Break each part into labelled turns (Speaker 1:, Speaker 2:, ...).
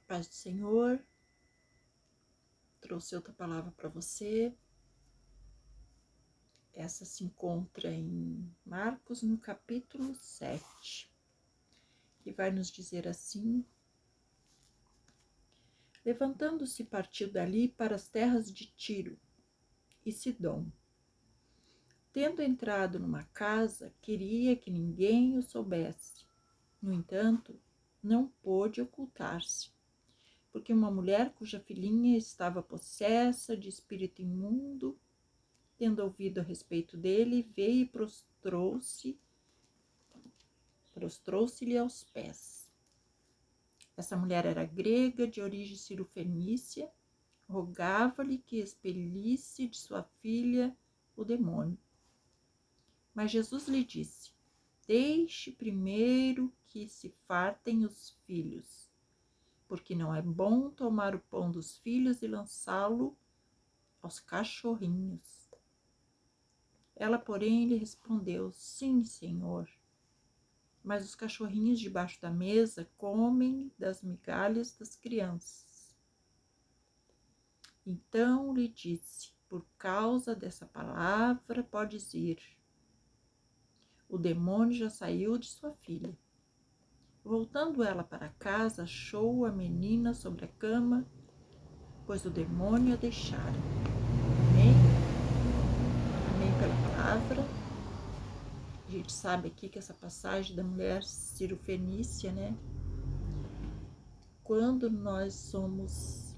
Speaker 1: Paz do Senhor, trouxe outra palavra para você. Essa se encontra em Marcos, no capítulo 7, que vai nos dizer assim: levantando-se, partiu dali para as terras de Tiro e Sidom. Tendo entrado numa casa, queria que ninguém o soubesse. No entanto, não pôde ocultar-se, porque uma mulher cuja filhinha estava possessa de espírito imundo, tendo ouvido a respeito dele, veio e prostrou-se-lhe aos pés. Essa mulher era grega, de origem cirofenícia, rogava-lhe que expelisse de sua filha o demônio. Mas Jesus lhe disse: deixe primeiro que se fartem os filhos, porque não é bom tomar o pão dos filhos e lançá-lo aos cachorrinhos. Ela, porém, lhe respondeu: sim, Senhor, mas os cachorrinhos debaixo da mesa comem das migalhas das crianças. Então lhe disse: por causa dessa palavra podes ir. O demônio já saiu de sua filha. Voltando ela para casa, achou a menina sobre a cama, pois o demônio a deixara. Amém? Amém pela palavra. A gente sabe aqui que essa passagem da mulher cirofenícia, né? Quando nós somos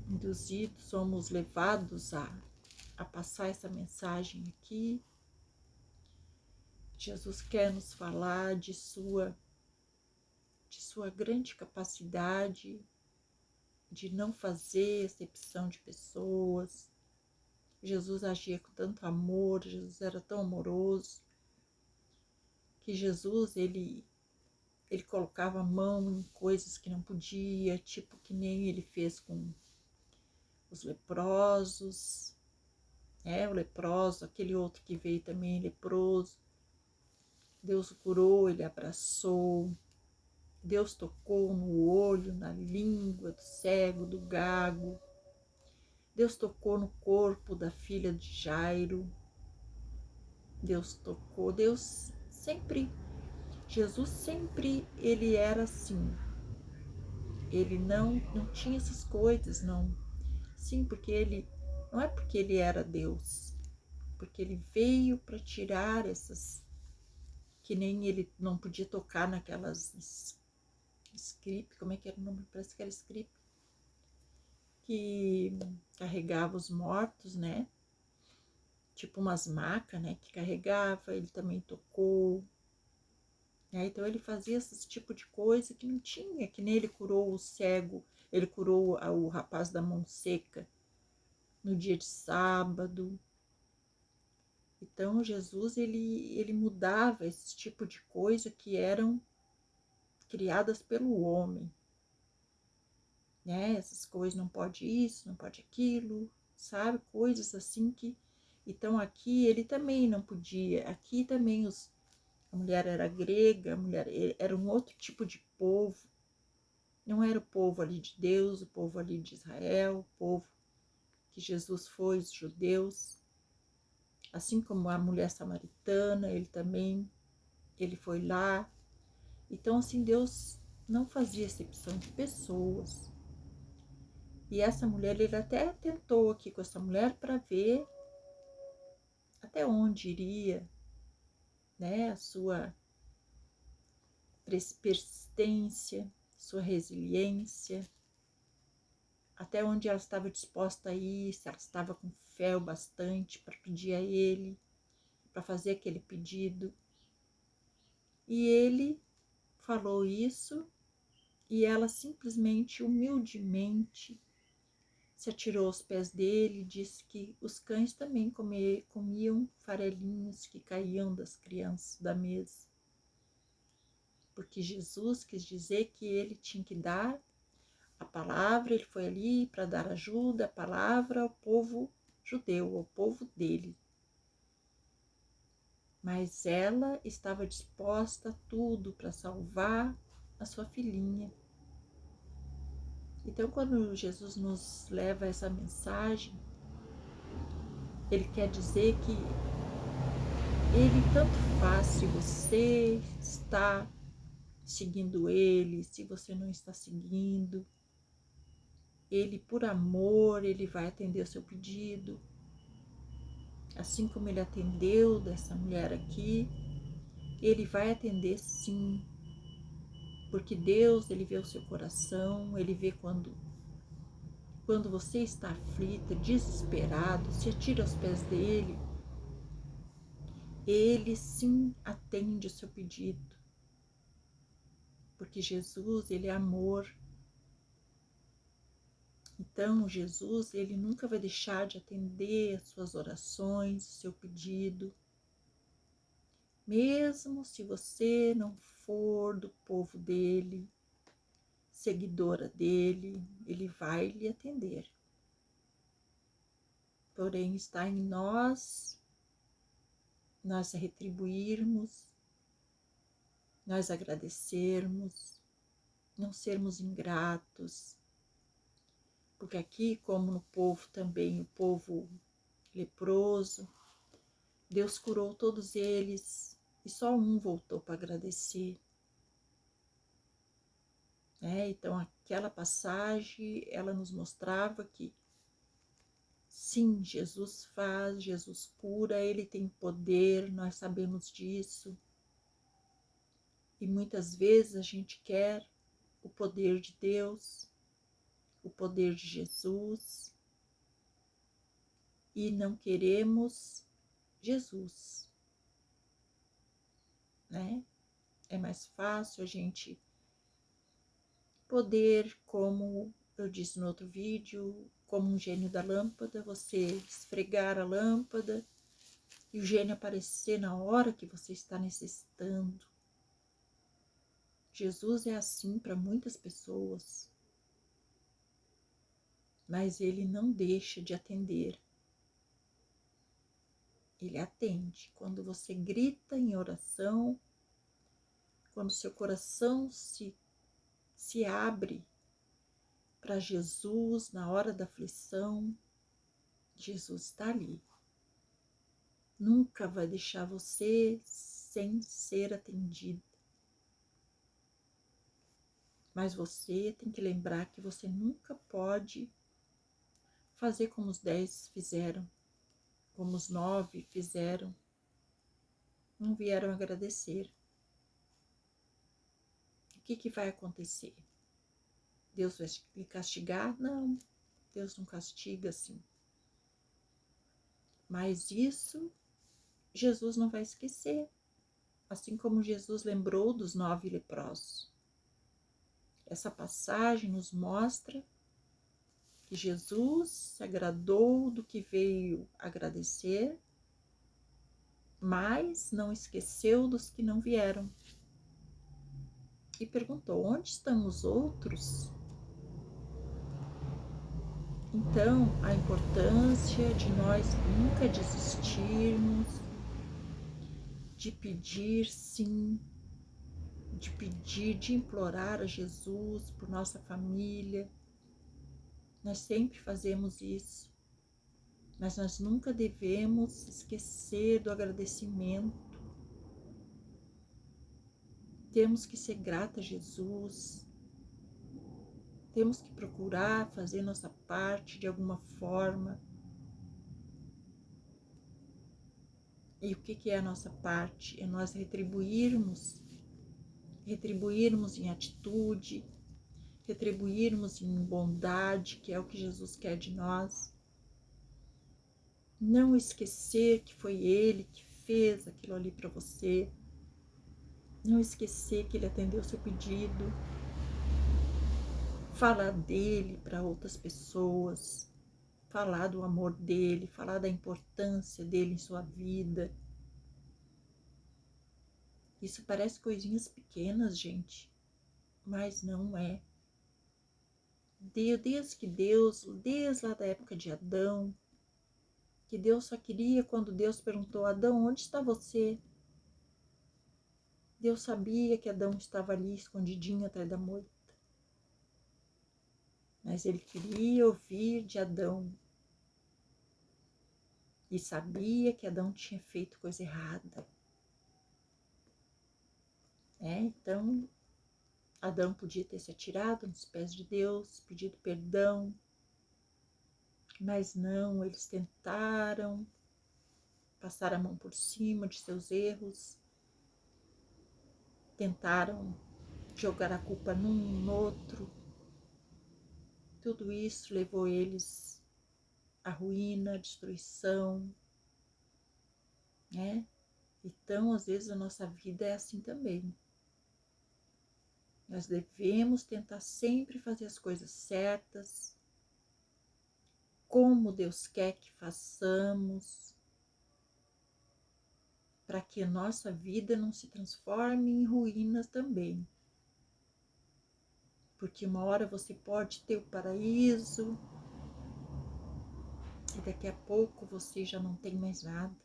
Speaker 1: induzidos, somos levados a passar essa mensagem aqui, Jesus quer nos falar de sua grande capacidade de não fazer exceção de pessoas. Jesus agia com tanto amor, Jesus era tão amoroso, que Jesus, ele colocava a mão em coisas que não podia, tipo que nem ele fez com os leprosos, o leproso, aquele outro que veio também leproso. Deus o curou, ele abraçou, Deus tocou no olho, na língua do cego, do gago. Deus tocou no corpo da filha de Jairo. Deus tocou, Jesus sempre, ele era assim. Ele não tinha essas coisas, não. Sim, não é porque ele era Deus, porque ele veio para tirar essas, que nem ele não podia tocar naquelas script, como é que era o nome? Parece que era script, que carregava os mortos, né? Tipo umas macas, né? Que carregava, ele também tocou. Então ele fazia esse tipo de coisa que não tinha, que nem ele curou o cego, ele curou o rapaz da mão seca no dia de sábado. Então Jesus, ele mudava esse tipo de coisa que eram criadas pelo homem. Essas coisas, não pode isso, não pode aquilo, sabe? Coisas assim que... Então aqui ele também não podia, aqui também a mulher era grega, a mulher era um outro tipo de povo, não era o povo ali de Deus, o povo ali de Israel, o povo que Jesus foi, os judeus, assim como a mulher samaritana, ele foi lá. Então assim, Deus não fazia exceção de pessoas. E essa mulher, ele até tentou aqui com essa mulher para ver até onde iria, né, a sua persistência, sua resiliência, até onde ela estava disposta a ir, se ela estava com fé o bastante para pedir a ele, para fazer aquele pedido. E ele falou isso e ela simplesmente, humildemente, se atirou aos pés dele e disse que os cães também comiam farelinhos que caíam das crianças da mesa. Porque Jesus quis dizer que ele tinha que dar a palavra, ele foi ali para dar ajuda, a palavra ao povo judeu, ao povo dele. Mas ela estava disposta a tudo para salvar a sua filhinha. Então, quando Jesus nos leva essa mensagem, ele quer dizer que ele tanto faz se você está seguindo ele, se você não está seguindo. Ele, por amor, ele vai atender o seu pedido. Assim como ele atendeu dessa mulher aqui, ele vai atender sim. Porque Deus, ele vê o seu coração, ele vê quando você está aflita, desesperado, se atira aos pés dele. Ele sim atende o seu pedido. Porque Jesus, ele é amor. Então, Jesus, ele nunca vai deixar de atender as suas orações, o seu pedido. Mesmo se você não for do povo dele, seguidora dele, ele vai lhe atender. Porém, está em nós retribuirmos, nós agradecermos, não sermos ingratos. Porque aqui, como no povo também, o povo leproso, Deus curou todos eles e só um voltou para agradecer. Então, aquela passagem, ela nos mostrava que sim, Jesus faz, Jesus cura, ele tem poder, nós sabemos disso. E muitas vezes a gente quer o poder de Deus, o poder de Jesus, e não queremos Jesus, né? É mais fácil a gente poder, como eu disse no outro vídeo, como um gênio da lâmpada, você esfregar a lâmpada e o gênio aparecer na hora que você está necessitando. Jesus é assim para muitas pessoas, mas ele não deixa de atender. Ele atende. Quando você grita em oração, quando seu coração se abre para Jesus na hora da aflição, Jesus está ali. Nunca vai deixar você sem ser atendido. Mas você tem que lembrar que você nunca pode fazer como os 10 fizeram, como os 9 fizeram. Não vieram agradecer. O que vai acontecer? Deus vai lhe castigar? Não, Deus não castiga assim. Mas isso Jesus não vai esquecer, assim como Jesus lembrou dos 9 leprosos. Essa passagem nos mostra que Jesus se agradou do que veio agradecer, mas não esqueceu dos que não vieram. E perguntou: onde estão os outros? Então, a importância de nós nunca desistirmos, de pedir sim, de pedir, de implorar a Jesus por nossa família. Nós sempre fazemos isso, mas nós nunca devemos esquecer do agradecimento. Temos que ser grata a Jesus, temos que procurar fazer nossa parte de alguma forma. E o que é a nossa parte? É nós retribuirmos em atitude, retribuirmos em bondade, que é o que Jesus quer de nós. Não esquecer que foi Ele que fez aquilo ali para você. Não esquecer que Ele atendeu o seu pedido. Falar dele para outras pessoas. Falar do amor dele, falar da importância dele em sua vida. Isso parece coisinhas pequenas, gente, mas não é. Desde lá da época de Adão, que Deus só queria, quando Deus perguntou: Adão, onde está você? Deus sabia que Adão estava ali escondidinho atrás da moita. Mas ele queria ouvir de Adão. E sabia que Adão tinha feito coisa errada. Então, Adão podia ter se atirado nos pés de Deus, pedido perdão. Mas não, eles tentaram passar a mão por cima de seus erros. Tentaram jogar a culpa num no outro. Tudo isso levou eles à ruína, à destruição, né? Então, às vezes, a nossa vida é assim também. Nós devemos tentar sempre fazer as coisas certas, como Deus quer que façamos, para que a nossa vida não se transforme em ruínas também. Porque uma hora você pode ter o paraíso e daqui a pouco você já não tem mais nada.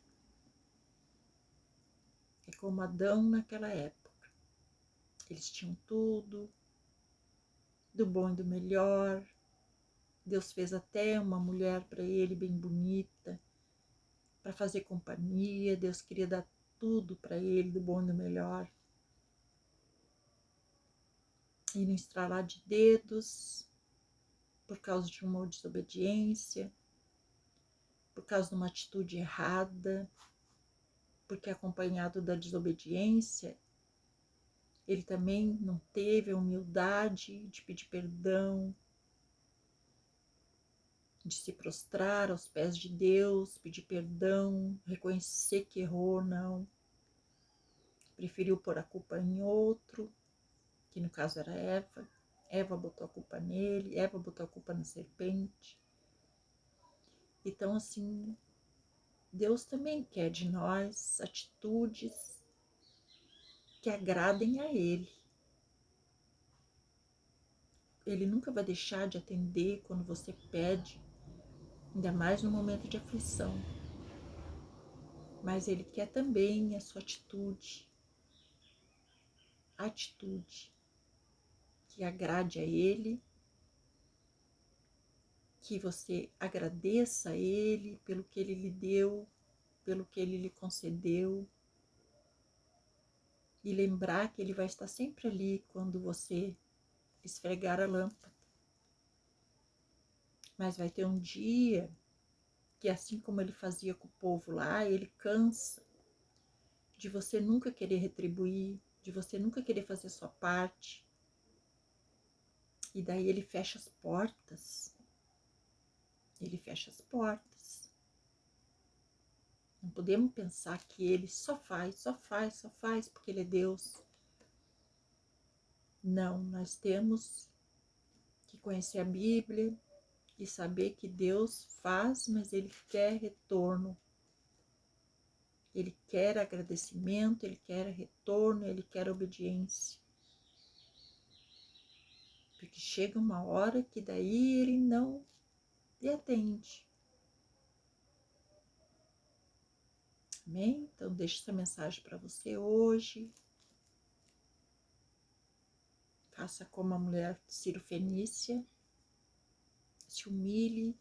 Speaker 1: É como Adão naquela época. Eles tinham tudo, do bom e do melhor. Deus fez até uma mulher para ele bem bonita, para fazer companhia. Deus queria dar tudo para ele, do bom e do melhor. E no estralar de dedos, por causa de uma desobediência, por causa de uma atitude errada, porque acompanhado da desobediência, ele também não teve a humildade de pedir perdão, de se prostrar aos pés de Deus, pedir perdão, reconhecer que errou, não. Preferiu pôr a culpa em outro, que no caso era Eva. Eva botou a culpa nele, Eva botou a culpa na serpente. Então, assim, Deus também quer de nós atitudes que agradem a Ele. Ele nunca vai deixar de atender quando você pede, ainda mais no momento de aflição. Mas Ele quer também a sua atitude que agrade a Ele, que você agradeça a Ele pelo que Ele lhe deu, pelo que Ele lhe concedeu, e lembrar que Ele vai estar sempre ali quando você esfregar a lâmpada. Mas vai ter um dia que, assim como Ele fazia com o povo lá, Ele cansa de você nunca querer retribuir, de você nunca querer fazer a sua parte. E daí Ele fecha as portas. Ele fecha as portas. Não podemos pensar que Ele só faz porque Ele é Deus. Não, nós temos que conhecer a Bíblia e saber que Deus faz, mas Ele quer retorno. Ele quer agradecimento, Ele quer retorno, Ele quer obediência. Porque chega uma hora que daí Ele não lhe atende. Amém? Então deixo essa mensagem para você hoje. Faça como a mulher Ciro-fenícia. Se humilhe.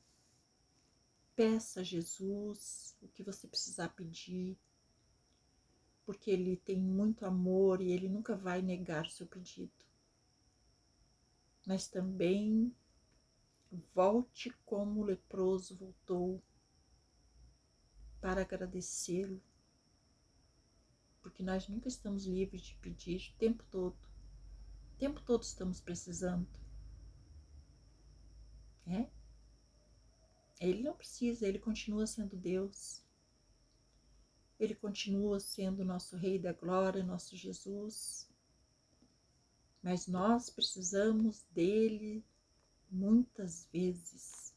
Speaker 1: Peça a Jesus o que você precisar pedir. Porque Ele tem muito amor e Ele nunca vai negar o seu pedido. Mas também volte como o leproso voltou para agradecê-lo. Porque nós nunca estamos livres de pedir o tempo todo. O tempo todo estamos precisando. Ele não precisa, Ele continua sendo Deus. Ele continua sendo nosso Rei da Glória, nosso Jesus. Mas nós precisamos dele muitas vezes.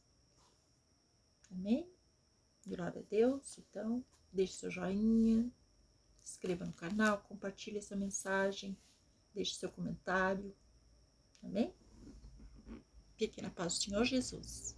Speaker 1: Amém? Glória a Deus. Então, deixe seu joinha, se inscreva no canal, compartilhe essa mensagem, deixe seu comentário. Amém? Fique na paz do Senhor Jesus.